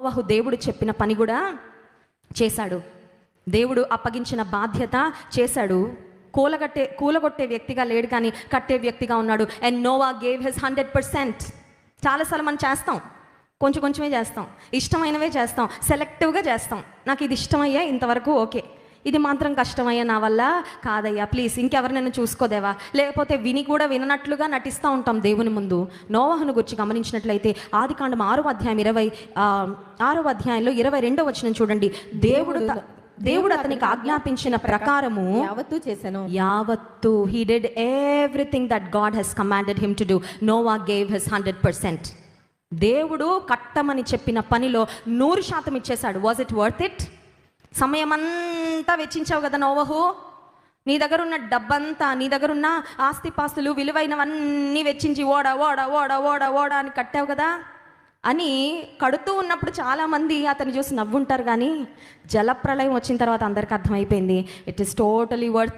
నోవహు దేవుడు చెప్పిన పని కూడా చేశాడు. దేవుడు అప్పగించిన బాధ్యత చేశాడు. కూలగొట్టే వ్యక్తిగా లేడు, కానీ కట్టే వ్యక్తిగా ఉన్నాడు. And Noah gave his 100%. చాలాసార్లు మనం చేస్తాం, కొంచెం కొంచెమే చేస్తాం, ఇష్టమైనవే చేస్తాం, సెలెక్టివ్గా చేస్తాం. నాకు ఇది ఇష్టమయ్యా, ఇంతవరకు ఓకే, ఇది మాత్రం కష్టమయ్యా, నా వల్ల కాదయ్యా, ప్లీజ్ ఇంకెవరినైనా చూసుకోదేవా, లేకపోతే విని కూడా విననట్లుగా నటిస్తూ ఉంటాం దేవుని ముందు. నోవహును గురించి గమనించినట్లయితే ఆదికాండం 6వ అధ్యాయంలో 22వ వచనం చూడండి. దేవుడు అతనికి ఆజ్ఞాపించిన ప్రకారము యావత్తు he did everything that God has commanded him to do. Noah gave his 100%. దేవుడు కట్టమని చెప్పిన పనిలో 100% ఇచ్చేశాడు. Was it worth it? సమయం అంతా వెచ్చించావు కదా నోవహు, నీ దగ్గర ఉన్న డబ్బంతా, నీ దగ్గర ఉన్న ఆస్తిపాస్తులు విలువైనవన్నీ వెచ్చించి ఓడా ఓడా ఓడా ఓడా ఓడా అని కట్టావు కదా అని కడుతూ ఉన్నప్పుడు చాలామంది అతన్ని చూసి నవ్వుంటారు, కానీ జలప్రలయం వచ్చిన తర్వాత అందరికి అర్థమైపోయింది, ఇట్ ఈస్ టోటలీ వర్త్